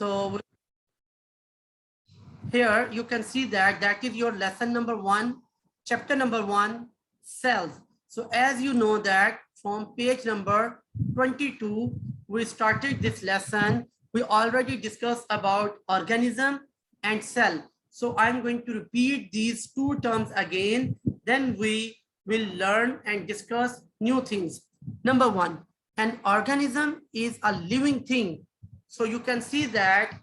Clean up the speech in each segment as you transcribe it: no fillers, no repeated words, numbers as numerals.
So here you can see that is your lesson number 1, chapter number 1, cells. So as you know that from page number 22, we started this lesson. We already discussed about organism and cell. So I'm going to repeat these two terms again. Then we will learn and discuss new things. Number 1, an organism is a living thing. So you can see that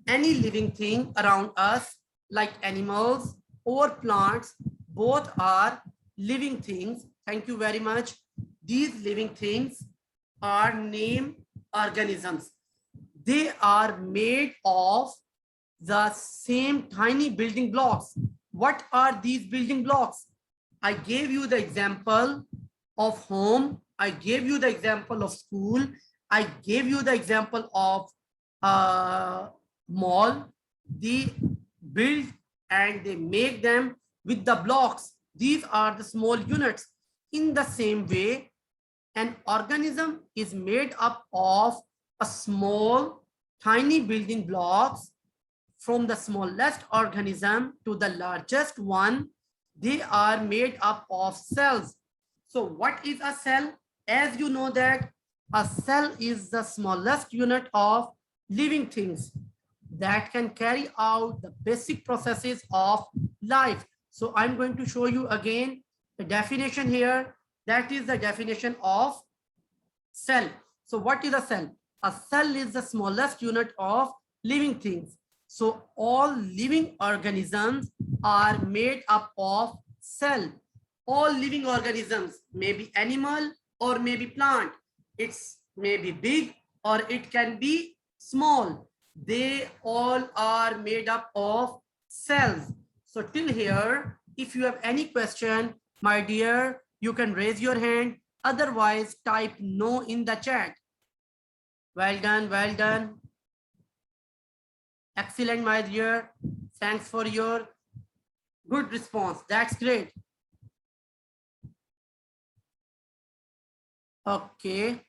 any living thing around us, like animals or plants, both are living things. Thank you very much. These living things are named organisms. They are made of the same tiny building blocks. What are these building blocks? I gave you the example of home. I gave you the example of school. I gave you the example of mall. They build and they make them with the blocks. These are the small units. In the same way, an organism is made up of a small tiny building blocks. From the smallest organism to the largest one, they are made up of cells. So what is a cell? As you know that a cell is the smallest unit of living things that can carry out the basic processes of life. So I'm going to show you again the definition here. That is the definition of cell. So what is a cell? A cell is the smallest unit of living things. So all living organisms are made up of cell. All living organisms, may be animal or maybe plant. It's maybe big or it can be small. They all are made up of cells. So till here, if you have any question, my dear, you can raise your hand. Otherwise, type no in the chat. Well done, well done. Excellent, my dear. Thanks for your good response. That's great. Okay.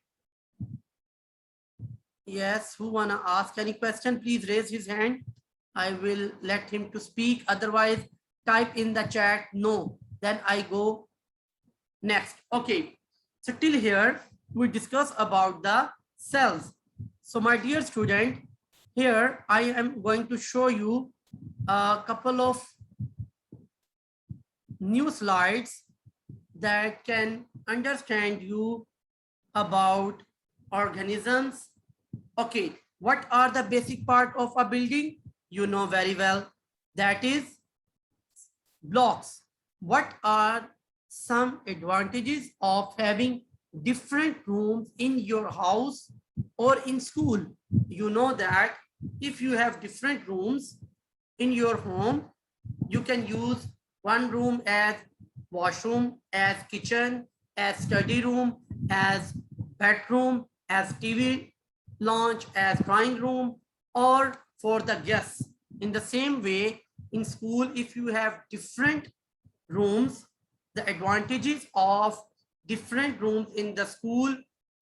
Yes, who wanna ask any question? Please raise his hand. I will let him to speak. Otherwise, type in the chat no. Then I go next. Okay. So till here, we discuss about the cells. So my dear student, here I am going to show you a couple of new slides that can understand you about organisms. Okay, what are the basic part of a building? You know very well. That is blocks. What are some advantages of having different rooms in your house or in school? You know that if you have different rooms in your home, you can use one room as washroom, as kitchen, as study room, as bedroom, as TV lounge, as drawing room, or for the guests. In the same way, in school, if you have different rooms, the advantages of different rooms in the school,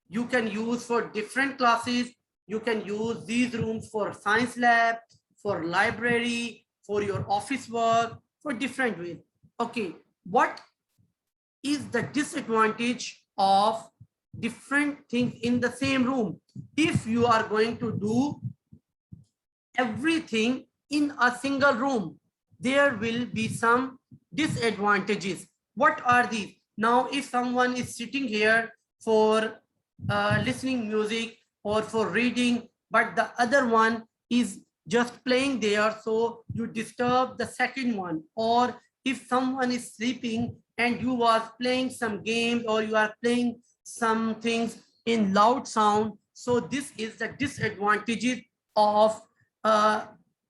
you can use for different classes. You can use these rooms for science lab, for library, for your office work, for different ways. Okay, what is the disadvantage of different things in the same room? If you are going to do everything in a single room, there will be some disadvantages. What are these? Now, if someone is sitting here for listening music or for reading, but the other one is just playing there, so you disturb the second one. Or if someone is sleeping and you are playing some games or you are playing some things in loud sound, so this is the disadvantages of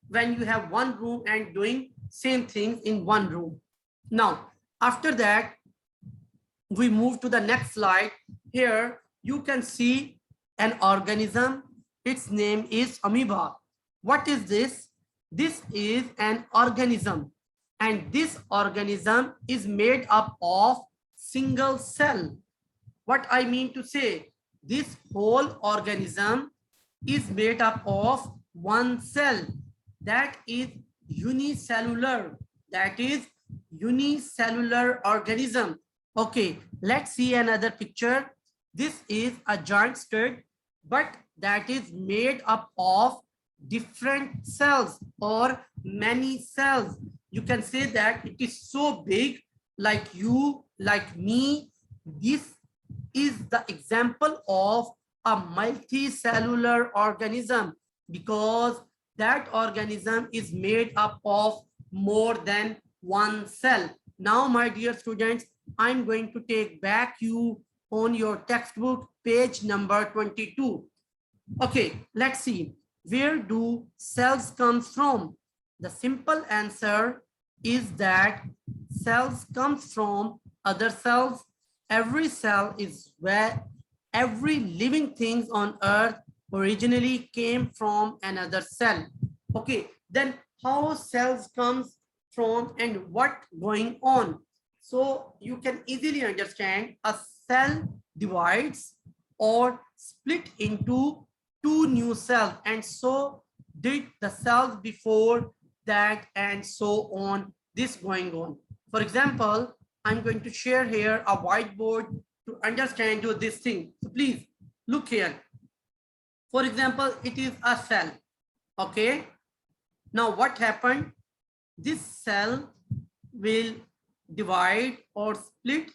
when you have one room and doing same thing in one room. Now, after that, we move to the next slide. Here you can see an organism. Its name is amoeba. What is this? This is an organism, and this organism is made up of single cell. What I mean to say, this whole organism is made up of one cell. That is unicellular. That is unicellular organism. Okay, let's see another picture. This is a giant stud, but that is made up of different cells or many cells. You can say that it is so big, like you, like me. This is the example of a multicellular organism, because that organism is made up of more than one cell. Now, my dear students, I'm going to take back you on your textbook, page number 22. Okay, let's see. Where do cells come from? The simple answer is that cells come from other cells. Every cell is where every living thing on earth originally came from another cell. Okay, then how cells comes from and what going on? So you can easily understand a cell divides or split into two new cells, and so did the cells before that, and so on, this going on. For example, I'm going to share here a whiteboard to understand you this thing. So please look here. For example, it is a cell. Okay, now what happened? This cell will divide or split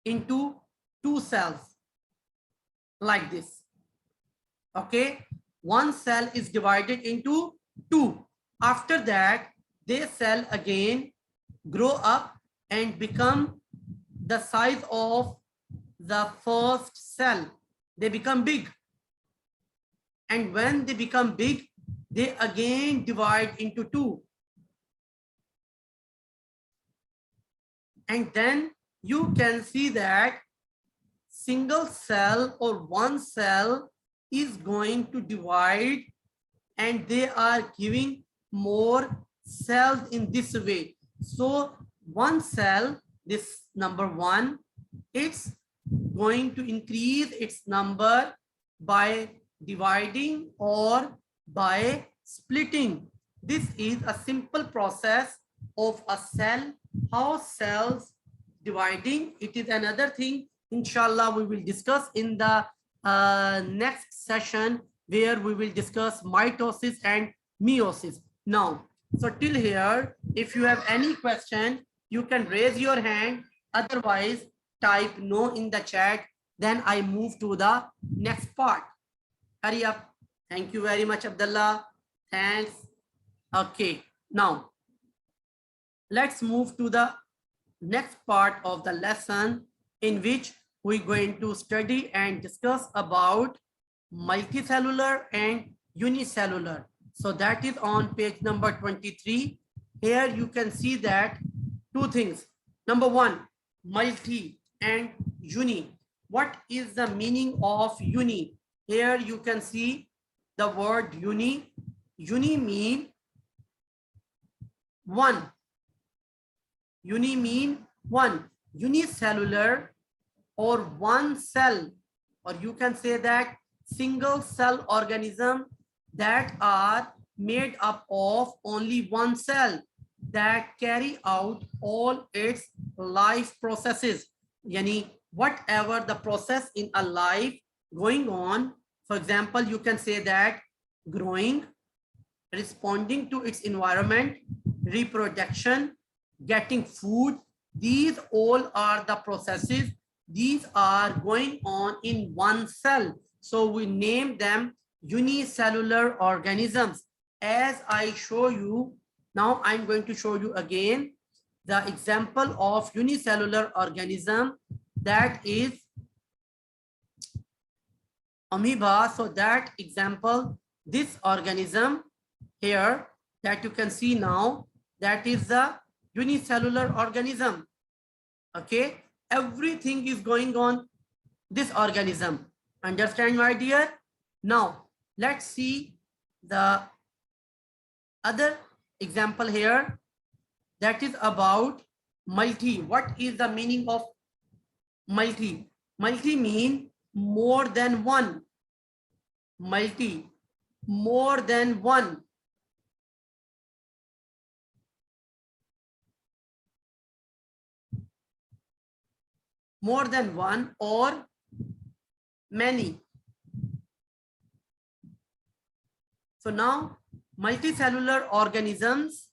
into two cells like this. Okay, one cell is divided into two. After that, this cell again grow up and become the size of the first cell. They become big. And when they become big, they again divide into two. And then you can see that single cell or one cell is going to divide, and they are giving more cells in this way. So one cell, this number one, it's going to increase its number by dividing or by splitting. This is a simple process of a cell, how cells dividing. It is another thing, inshallah, we will discuss in the next session, where we will discuss mitosis and meiosis. Now, so till here, if you have any question, you can raise your hand. Otherwise, type no in the chat. Then I move to the next part. Hurry up. Thank you very much, Abdullah. Thanks. Okay, now let's move to the next part of the lesson, in which we're going to study and discuss about multicellular and unicellular. So that is on page number 23. Here you can see that two things. Number one, multi and uni. What is the meaning of uni? Here you can see the word uni. Uni mean one. Uni mean one. Unicellular or one cell, or you can say that single cell organism that are made up of only one cell, that carry out all its life processes. Yani whatever the process in a life going on, for example, you can say that growing, responding to its environment, reproduction, getting food, these all are the processes. These are going on in one cell. So we name them unicellular organisms. As I show you, now I'm going to show you again the example of unicellular organism, that is amoeba. So that example, this organism here that you can see now, that is the unicellular organism. Okay, everything is going on this organism. Understand, my dear? Now let's see the other example here, that is about multi. What is the meaning of multi? Multi mean more than one. Multi more than one. More than one or many. So now multicellular organisms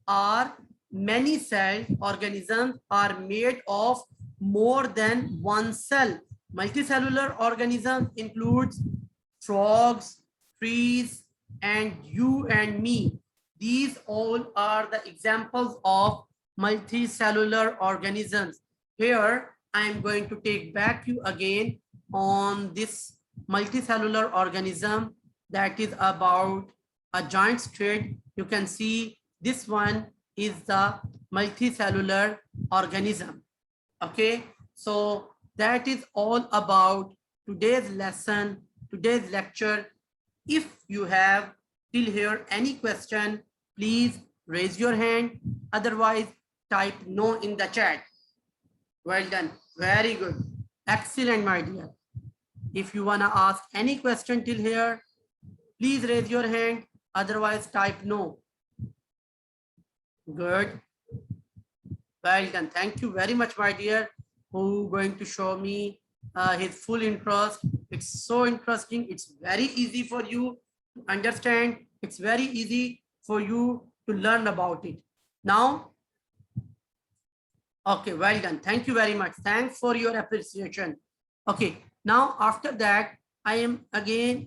are many-celled organisms are made of more than one cell. Multicellular organisms includes frogs, trees, and you and me. These all are the examples of multicellular organisms. Here, I am going to take back you again on this multicellular organism that is about a giant squid. You can see this one is the multicellular organism. Okay, so that is all about today's lesson, today's lecture. If you have till here any question, please raise your hand. Otherwise, type no in the chat. Well done. Very good. Excellent, my dear. If you want to ask any question till here, please raise your hand. Otherwise, type no. Good. Well done. Thank you very much, my dear, who going to show me his full interest. It's so interesting. It's very easy for you to understand. It's very easy for you to learn about it. Now, okay, well done. Thank you very much. Thanks for your appreciation. Okay, now after that, I am again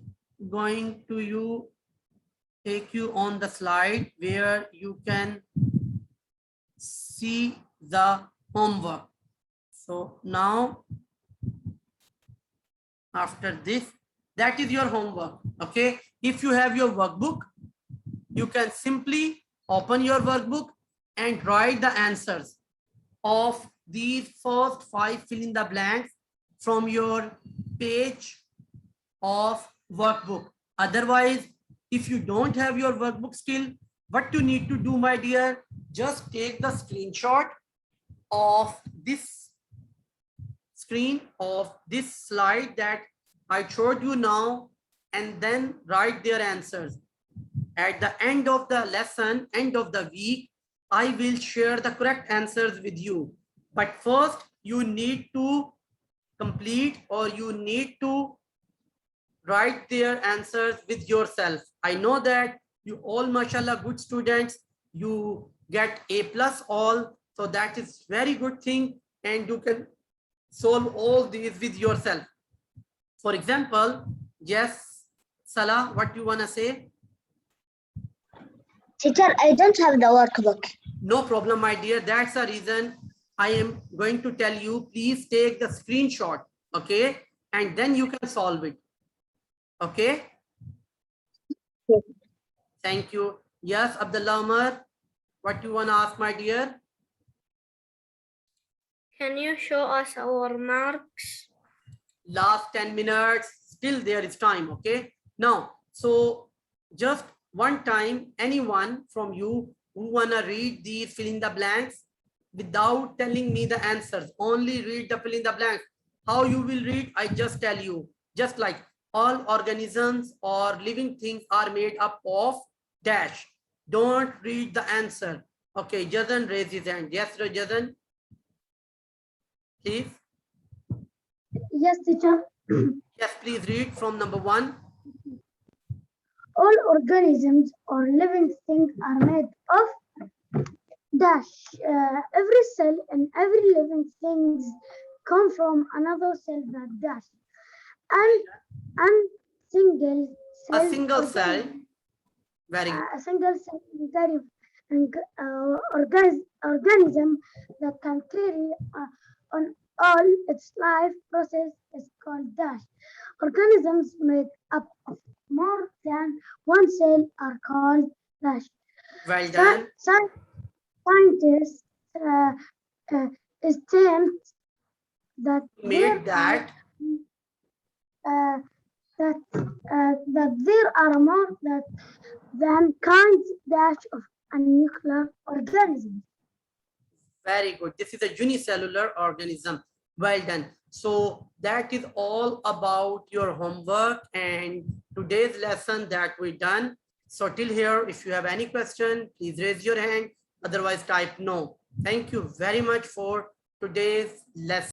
going to take you on the slide where you can see the homework. So now, after this, that is your homework. Okay, if you have your workbook, you can simply open your workbook and write the answers of these first 5 fill in the blanks from your page of workbook. Otherwise, if you don't have your workbook still, what you need to do, my dear, just take the screenshot of this screen of this slide that I showed you now, and then write their answers. At the end of the lesson, end of the week, I will share the correct answers with you. But first, you need to complete, or you need to write their answers with yourself. I know that you all, mashallah, good students, you get A+ all. So that is very good thing, and you can solve all these with yourself. For example, yes, Salah, what you want to say? Teacher, I don't have the workbook. No problem, my dear. That's the reason I am going to tell you, please take the screenshot, okay? And then you can solve it, okay? Yes. Thank you. Yes, Abdullah Umar, what you want to ask, my dear? Can you show us our marks? Last 10 minutes, still there is time, okay? Now, so just one time, anyone from you who wanna read these fill in the blanks without telling me the answers, only read the fill in the blanks. How you will read, I just tell you, just like all organisms or living things are made up of dash. Don't read the answer. Okay, Jason raise his hand. Yes, Jason, please. Yes, teacher. Yes, please read from number 1. All organisms or living things are made of dash. Every cell and every living things come from another cell that dash. And single cell. A single cell. Very good. A single cell organism that can carry on all its life process is called dash. Organisms made up of more than one cell are called dash. Well done. Scientists estimate that that there are more than kinds dash of a nuclear organism. Very good. This is a unicellular organism. Well done. So that is all about your homework, and today's lesson that we done. So till here, if you have any question, please raise your hand. Otherwise, type no. Thank you very much for today's lesson.